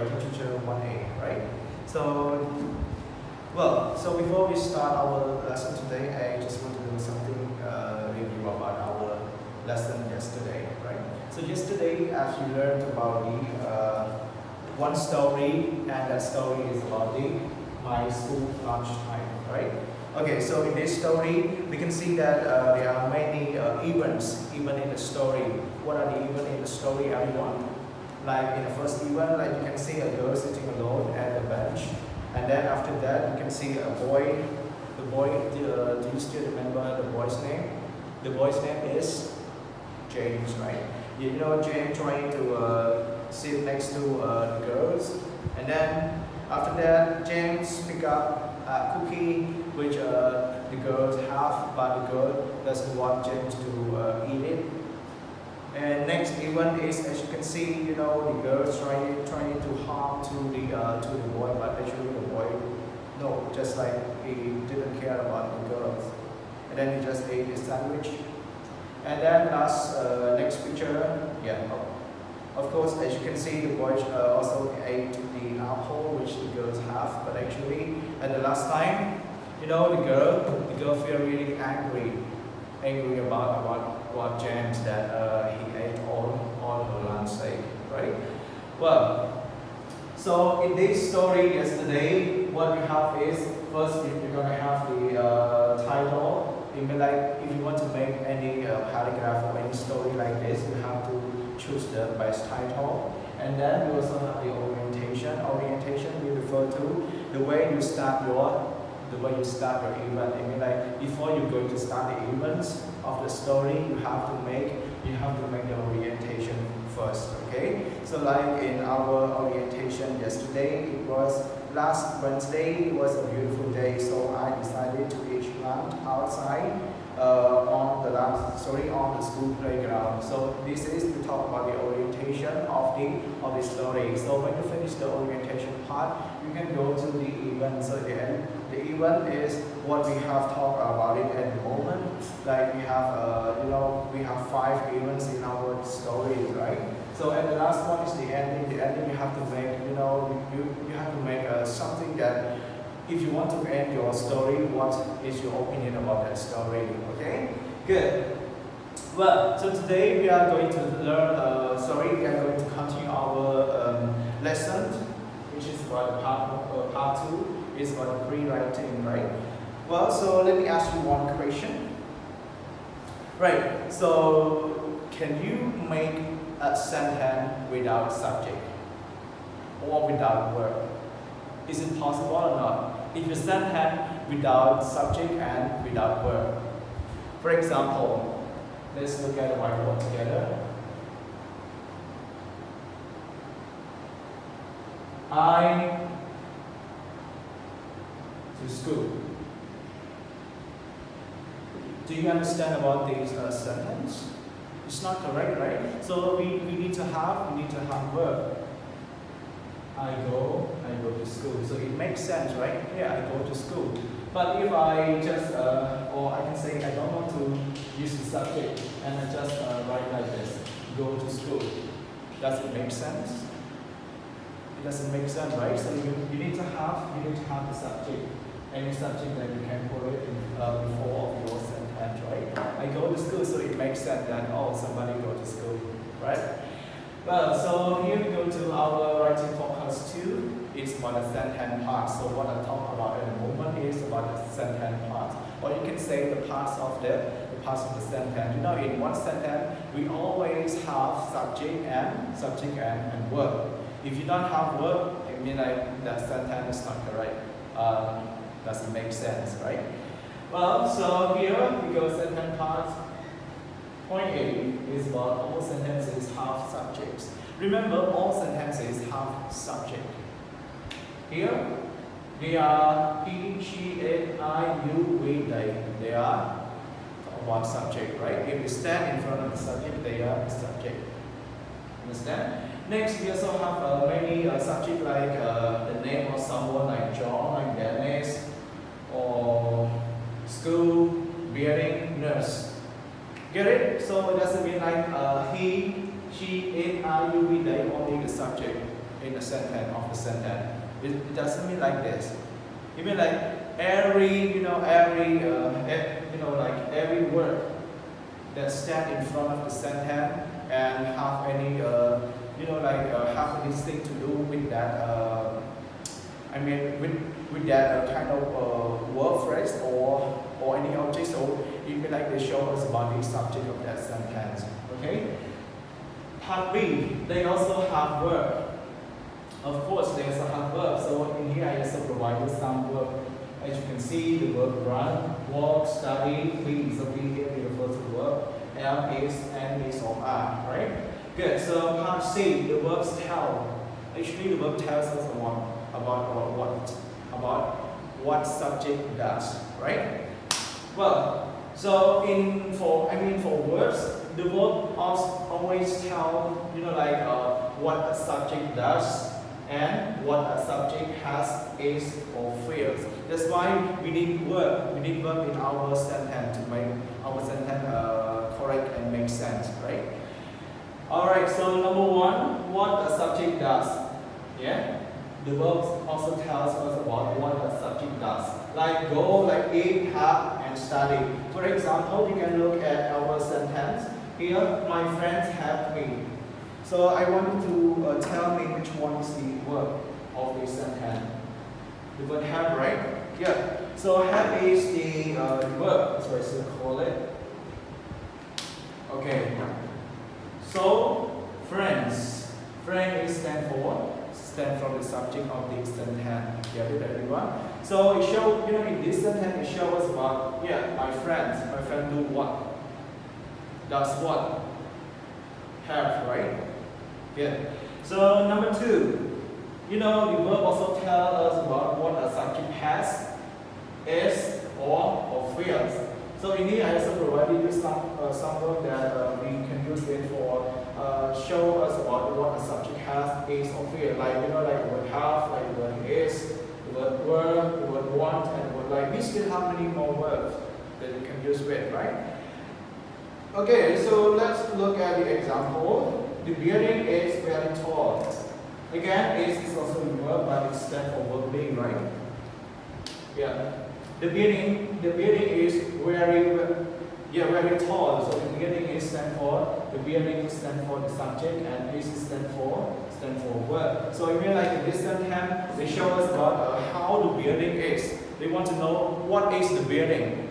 writing tutor 1A, right? So, so before we start our lesson today, I just want to do something review about our lesson yesterday, right? So yesterday, as you learned about the one story, and that story is about the my school lunchtime, right? Okay, so in this story, we can see that there are many events even in the story. What are the events in the story, everyone? Like in the first event, like you can see a girl sitting alone at the bench, and then after that, you can see a boy. The boy, do you still remember the boy's name? The boy's name is James, right? You know James trying to sit next to the girls, and then after that, James pick up a cookie which the girls have, but the girl doesn't want James to eat it. And next event is, as you can see, you know, the girls trying to harm to the boy, but actually the boy, no, just like he didn't care about the girls, and then he just ate his sandwich. And then next picture, yeah. Of course, as you can see, the boy also ate the apple which the girls have, but actually, at the last time, you know, the girl feel really angry about James that he ate all her lunch steak, right? Well, so in this story yesterday, what we have is first you're gonna have the title. Like if you want to make any paragraph or any story like this, you have to choose the best title, and then we also have the orientation. Orientation will refer to the way you start your event. I mean, like before you're going to start the events of the story, you have to make the orientation first. Okay. So like in our orientation yesterday, it was last Wednesday. It was a beautiful day, so I decided to eat lunch outside on the school playground. So this is to talk about the orientation of the story. So when you finish the orientation part, you can go to the event. So the event is what we have talked about it at the moment. Like we have we have 5 events in our story, right? So and the last one is the ending. The ending you have to make, you have to make something that, if you want to end your story, what is your opinion about that story? Okay, good. Well, so today we are going to learn. We are going to continue our lesson, which is about part 2. Is about pre-writing, right? Well, so let me ask you one question. Right. So, can you make a sentence without subject or without verb? Is it possible or not? If you sentence without subject and without verb. For example, let's look at the whiteboard together. I to school. Do you understand about this sentence? It's not correct, right? So we need to have verb. I go to school. So it makes sense, right? Yeah, I go to school. But if I just, or I can say I don't want to use the subject, and I just write like this, go to school. Does it make sense? It doesn't make sense, right? So you need to have the subject. Any subject that you can put it in before of your sentence, right? I go to school, so it makes sense that somebody go to school, right? Well, so here we go to our writing focus 2. It's about the sentence part. So what I talk about at the moment is about the sentence part, or you can say the parts of the sentence. You know, in one sentence we always have subject and verb. If you don't have verb, it means like that sentence is not correct. Doesn't make sense, right? Well, so here we go, sentence part. Point A is about all sentences have subjects. Remember, all sentences have subject. Here, they are he, she, it, I, you, we, they. They are one subject, right? If we stand in front of the subject, they are the subject. Understand? Next, we also have many subjects like the name of someone like John, like Dennis, or school, building, nurse. Get it? So it doesn't mean like he, she, it, I, you, we, they, only the subject. in the sentence of the sentence. It doesn't mean like this. It means like every every word that stand in front of the sentence and have any have anything to do with that with that kind of word phrase or any object. So it means like they show us about the subject of that sentence. Okay. Part B, they also have verb. Of course, they also have verb. So in here I also provided some verb. As you can see, the verb run, walk, study, be. So be here we refer to verb. Am, is, and is, or are. Right? Good. So part C, the verbs tell. Actually, the verb tells us about what subject does. Right? Well, so for verbs, the verb always tell what a subject does and what a subject has, is, or feels. That's why we need verb. We need verb in our sentence to make our sentence correct and make sense, right? All right. So number one, what a subject does. Yeah. The verbs also tells us about what a subject does. Like go, like eat, have, and study. For example, you can look at our sentence. Here, my friends helped me. So I want you to tell me which one is the verb of this sentence. The verb have, right? Yeah. So have is the verb. So I should call it. Okay. So friends. Friend is stand from the subject of this sentence. Get it, everyone? So it shows, in this sentence it shows us about my friends. My friend do what? Does what? Have, right? Good. So number two, the verb also tells us about what a subject has, is, or feels. So in here I also provided you some verb that we can use it for show us about what a subject has, is, or feels. Like like the word have, like the word is, the word were, the word want, and the word like. We still have many more verbs that you can use with, right? Okay, so let's look at the example. The building is very tall. Again, is also a verb, but it stands for verb being, right? Yeah. The building is very tall. So the building is stand for the subject, and is stand for verb. So it means like in this sentence, they show us about how the building is. They want to know what is the building.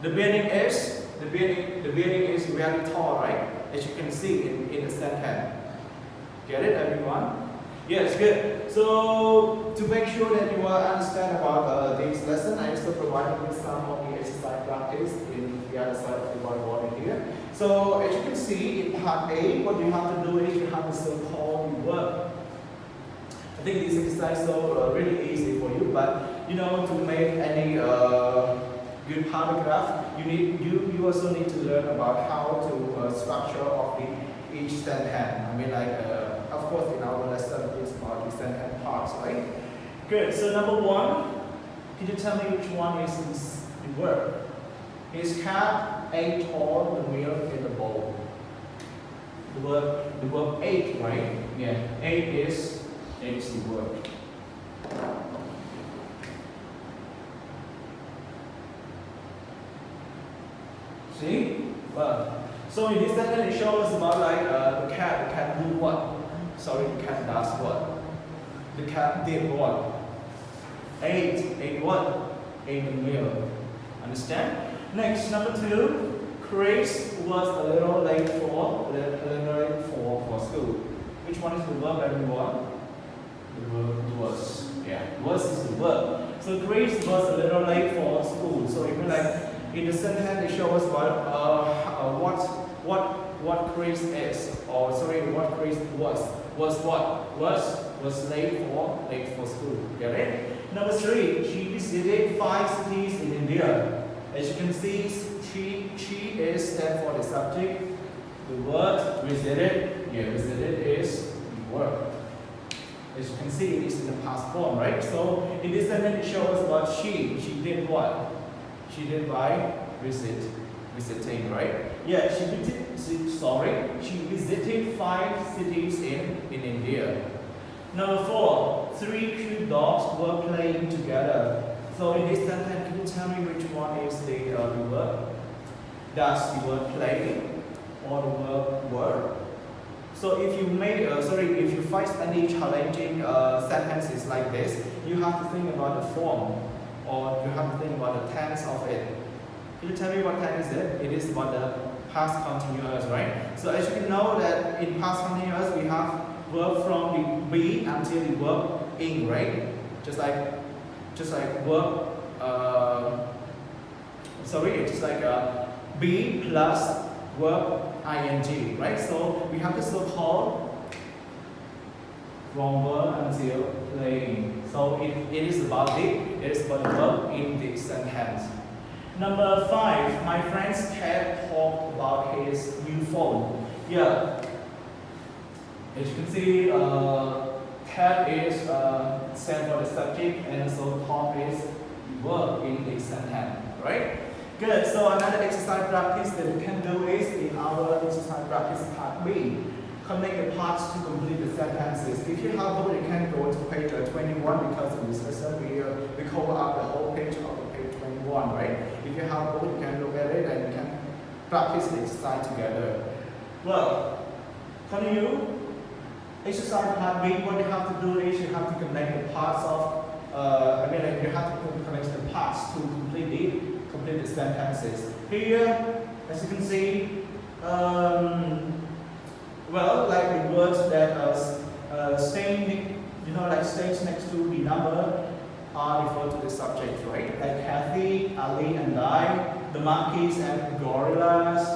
The building is very tall, right? As you can see in the sentence. Get it, everyone? Yes, good. So to make sure that you understand about this lesson, I also provided you some of the exercise practice in the other side of the whiteboard here. So as you can see in part A, what you have to do is you have to so-called verb. I think this exercise is really easy for you, but to make any good paragraph, you also need to learn about how to structure of each sentence. Of course, in our lesson it's about the sentence parts, right? Good. So number one, can you tell me which one is the verb? His cat ate all the milk in the bowl. The verb ate, right? Yeah. Ate is the verb. See? Well, so in this sentence it shows us about the cat do what? Sorry, the cat does what? The cat did what? Ate what? Ate the meal. Understand? Next, number two, Chris was a little late for school. Which one is the verb, everyone? The verb was. Yeah, was is the verb. So Chris was a little late for school. So it means like in the sentence it shows us what Chris is, or sorry, what Chris was what? Was late for school. Get it? Number three, she visited 5 cities in India. As you can see, she is stand for the subject. The word visited, visited is the verb. As you can see, it is in the past form, right? So in this sentence it shows us about she did what? She did by visiting, right? Yeah, she visited 5 cities in India. Number 4, 3 cute dogs were playing together. So in this sentence, can you tell me which one is the verb? Does the word playing or the verb were? So if you if you find any challenging sentences like this, you have to think about the form, or you have to think about the tense of it. Can you tell me what tense is it? It is about the past continuous, right? So as you can know that in past continuous we have verb from the be until the verb ing, right? Just like verb. Just like be plus verb ing, right? So we have the so-called from verb until playing. So it is about the verb in the sentence. Number 5, my friend's Ted talked about his new phone. Yeah, as you can see, Ted is stand for the subject, and so talk is the verb in the sentence, right? Good. So another exercise practice that we can do is in our exercise practice part B. Connect the parts to complete the sentences. If you have both, you can go to page 21 because in this lesson we cover up the whole page of the page 21, right? If you have both, you can look at it and you can practice the exercise together. Well, continue. Exercise part B. What you have to do is you have to connect the parts of. You have to connect the parts to complete the sentences. Here, as you can see, like the words that stays next to the number are referred to the subject, right? Like Kathy, Ali, and I, the monkeys and gorillas,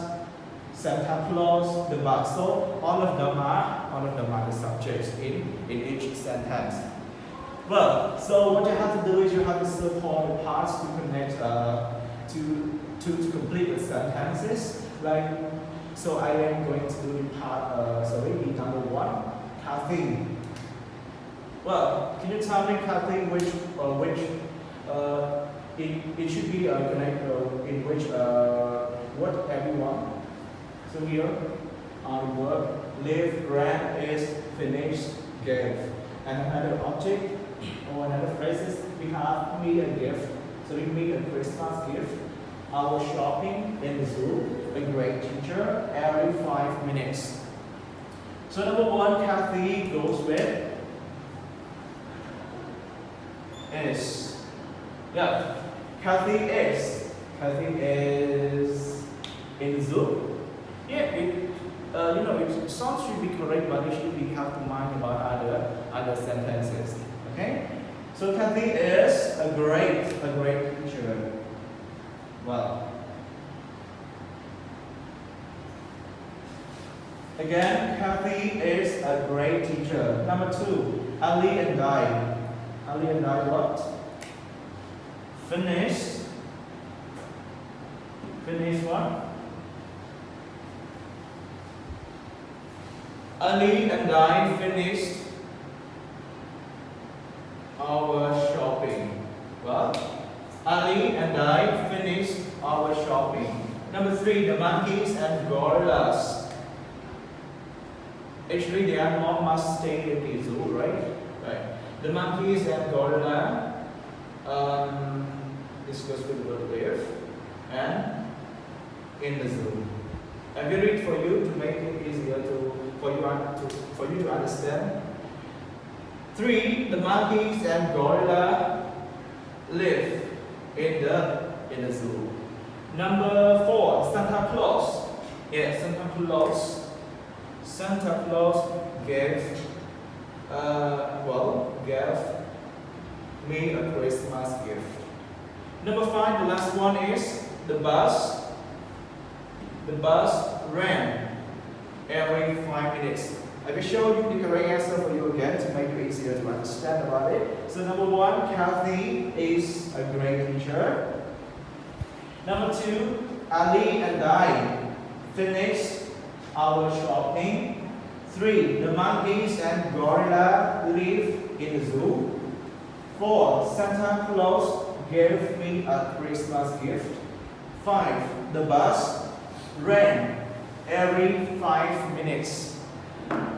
Santa Claus, the bus. So all of them are the subjects in each sentence. Well, so what you have to do is you have to circle the parts to connect to complete the sentences. Like, so I am going to do the part, the number 1, Kathy. Well, can you tell me, Kathy, it should be connected in which what everyone. So here, our verb live, ran, is, finished, gave, and another object or another phrases we have me a gift. So we make a Christmas gift. Our shopping in the zoo, a great teacher, every 5 minutes. So number 1, Kathy goes with is. Yeah, Kathy is in the zoo. Yeah, it sounds should be correct, but we have to mind about other sentences. Okay, so Kathy is a great teacher. Well, again, Kathy is a great teacher. Number 2, Ali and I. Ali and I what? Finished what? Ali and I finished our shopping. Well, Ali and I finished our shopping. Number 3, the monkeys and gorillas. Actually, they are not must stay in the zoo, right? Right. The monkeys and gorilla. This goes with the word live and in the zoo. I will read for you to make it easier for you to understand. 3, the monkeys and gorilla live in the zoo. Number 4, Santa Claus. Yeah, Santa Claus gave me a Christmas gift. Number 5, the last one is the bus. The bus ran every 5 minutes. I will show you the correct answer for you again to make it easier to understand about it. So number 1, Kathy is a great teacher. Number 2, Ali and I finished our shopping. 3, the monkeys and gorilla live in the zoo. 4, Santa Claus gave me a Christmas gift. 5, the bus ran every 5 minutes.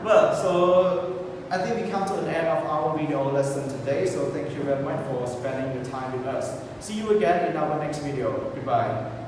Well, so I think we come to the end of our video lesson today. So thank you very much for spending your time with us. See you again in our next video. Goodbye.